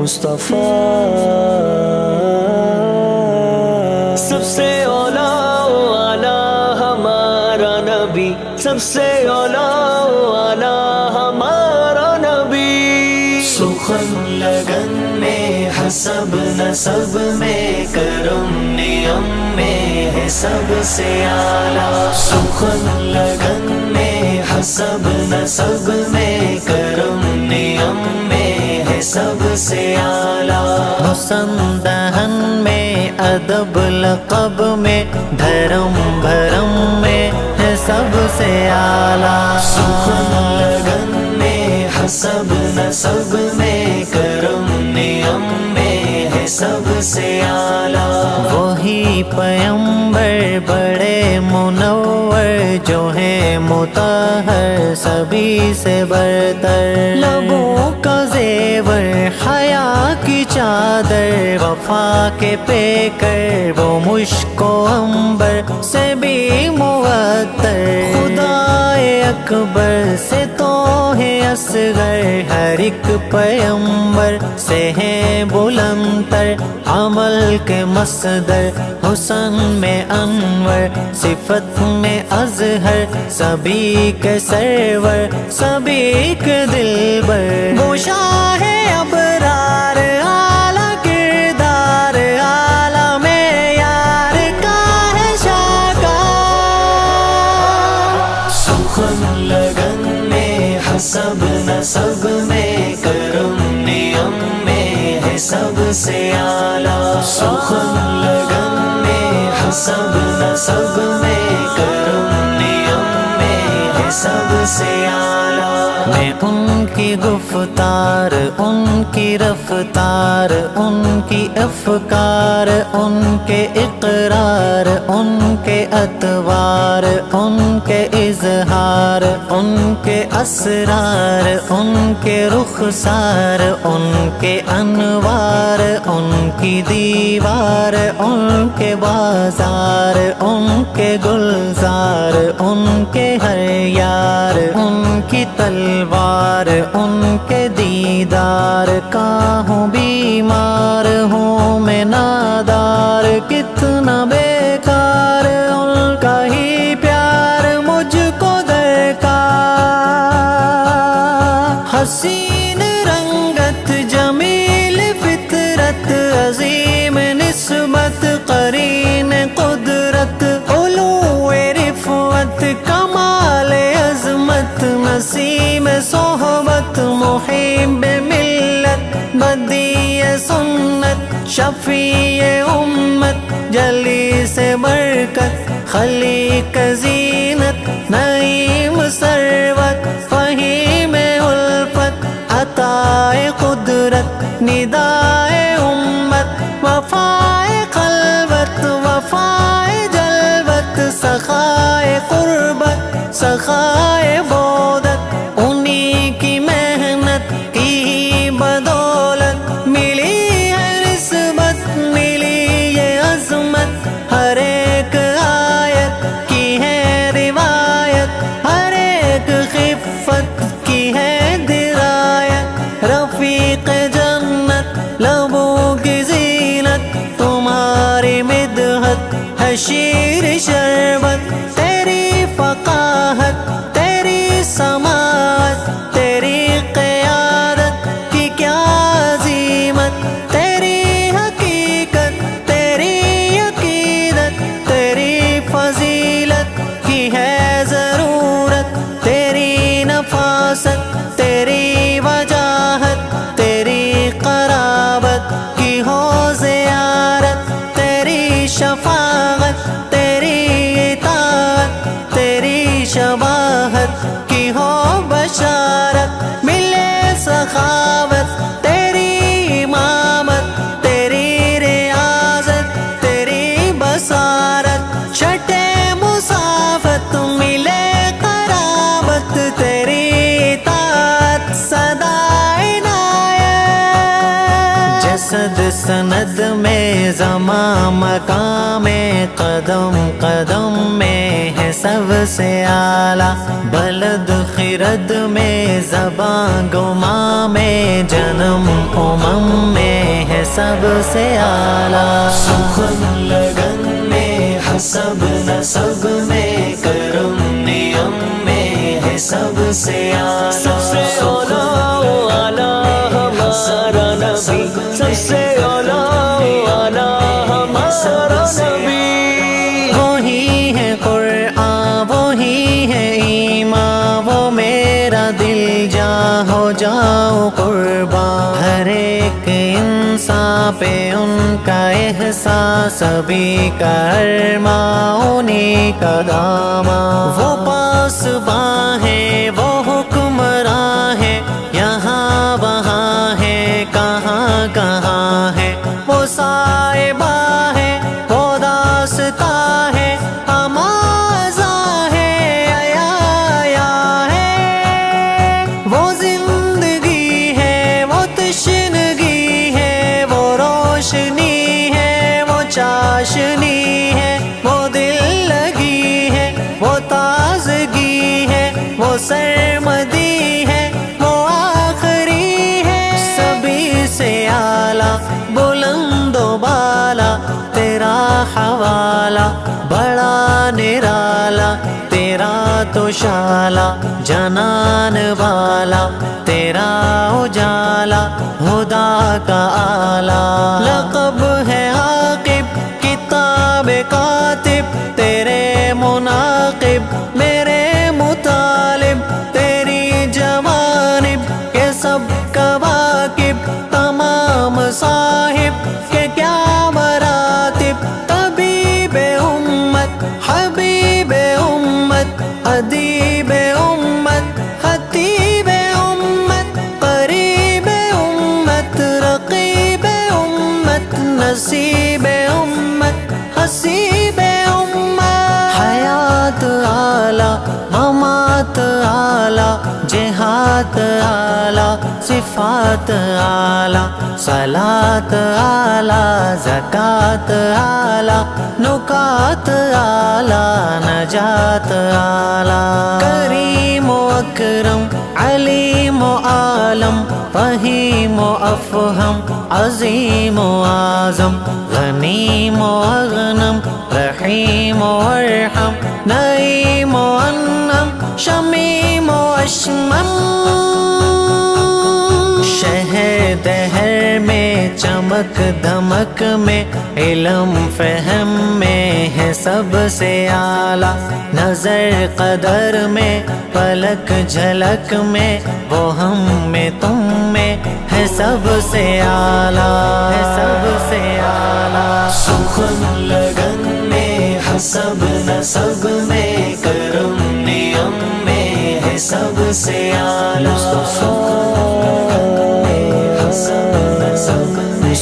مصطفیٰ، سب سے اولا و اعلیٰ ہمارا نبی، سب سے اولا و اعلیٰ ہمارا نبی۔ سخن لگن میں حسب نسب میں کرم نیم میں ہے سب سے اعلیٰ، سخن لگن میں حسب نسب میں کرم نیم میں ہے سب سے اعلیٰ، حسن دہن میں ادب لقب میں دھرم بھرم میں ہے سب سے اعلیٰ، سخن لگن میں حسب نسب میں کرم نیم میں ہے سب سے اعلیٰ، وہی پیمبر بڑے منور جو ہے مطہر سبھی سے برتر، لبوں کا زیور حیا کی چادر وفا کے پیکر وہ مشک و عنبر سے بھی معطر، خدائے اکبر سے تو ہے اصغر ہر ایک پیمبر سے ہے بلند تر، عمل کے مصدر حسن میں انور صفت میں اظہر سبھی کے سرور سبھی کے دلبر، وہ شاہ ابرار اعلیٰ کردار عالم یار کا ہے شاہکار، سخن لگن میں حسب نسب میں کرم نیم میں ہے سب سے اعلیٰ، سخن لگن میں حسب نسب میں کرم نیم میں ہے سب سے اعلیٰ، میں ان کی گفتار ان کی رفتار ان کی افکار ان کے اقرار ان کے اطوار ان کے اظہار ان کے اسرار ان کے رخسار ان کے انوار ان کی دیوار ان کے بازار ان کے گلزار ان کے ہر یار ان کی تلوار ان کے دیدار کا ہوں بیمار ہوں میں نادار کتنا بیکار ان کا ہی پیار مجھ کو درکار، حسین رنگت جمیل فطرت عظیم نسبت قرین قدرت علو رفعت کمال عظمت نسیم صحبت محب ملت بدیع سنت شفیع امت جلی سے برکت خلیق زینت نعیم ثروت فہیم الفت عطائے قدرت ندائے امت وفائے خلوت وفائے جلوت سخائے قربت سخائے بودت انہی کی محنت کی بدولت ملی ہے نسبت ملی یہ عظمت ہر ایک آیت کی ہے روایت ہر ایک خفت کی ہے درایت، رفیق جنت لبوں کی زینت تمہاری مدحت ہے شیر شربت، تیری فقاہت تیری سماعت تیری قیادت کی کیا عظیمت، تیری حقیقت تیری عقیدت تیری فضیلت کی ہے ضرورت، تیری نفاست تیری وجاہت تیری قرابت کی ہو زیارت، تیری شفاعت تیری اطاعت تیری شباہت کی ہو بشارت، ملے سخاوت تیری امامت تیری ریاضت تیری بصارت، چھٹے مسافت ملے قرابت تیری اطاعت سدا عنایت، جسد سند میں زمان مقام میں قدم قدم میں ہے سب سے اعلیٰ، بلد خرد میں زباں گما میں جنم امم میں سب سے اعلیٰ. سخن لگن میں حسب نسب میں کرم نیم میں ہے سب سے اعلیٰ. سب سے اولا و اعلیٰ ہمارا نبی، سب سے اولا و اعلیٰ ہمارا نبی. وہی ہے قرآن، وہی ہے ایمان، وہ میرا دل جا ہو جاؤ قربان. ہر ایک انسان پہ ان کا احساس، سبھی کا ارمان انہی کا دامن. وہ پاسباں ہے، وہ حکمراں ہے، یہاں وہاں ہے، کہاں کہاں ہے. وہ صاحبہ ہے، وہ داستا ہے، ہمازا ہے، عیا ہے. وہ زندگی ہے، وہ تشنگی ہے، وہ روشنی ہے، وہ چاشنی ہے، وہ دل لگی ہے، وہ تازگی ہے، وہ سرمدی ہے، وہ آخری ہے. سبھی سے اعلیٰ بلند و بالا تیرا حوالہ، بڑا نرالا تیرا تو شالا، جنان والا تیرا اجالا، خدا کا آلہ. لقب ہے عاقب، کتاب کاتب تیرے مناقب، میرے مطالب تیری جوانب کے سب کواکب، تمام صاحب کے کیا مراتب. طبیب امت، حبیب امت، ادیب امت، خطیب امت، قریب امت، رقیب امت، نصیب امت، حسیب امت. حیات اعلیٰ، ممات اعلیٰ، جہاد اعلیٰ، صفات اعلیٰ، صلاۃ اعلیٰ، زکوٰۃ اعلیٰ، نکات اعلیٰ، نجات اعلیٰ. کریم و اکرم، علیم و عالم، فہیم و افہم، عظیم و اعظم، غنیم و اغنم، رحیم و ارحم، نعیم و انعم، شمیم و اشمم. شہر دہر میں، چمک دھمک میں، علم فہم میں ہے سب سے اعلیٰ. نظر قدر میں، پلک جھلک میں، وہ ہم میں تم میں ہے سب سے اعلیٰ، ہے سب سے اعلیٰ. سخن لگن میں حسب نسب میں کرم نیم میں ہے سب سے اعلیٰ. سخن لگن میں حسب نسب میں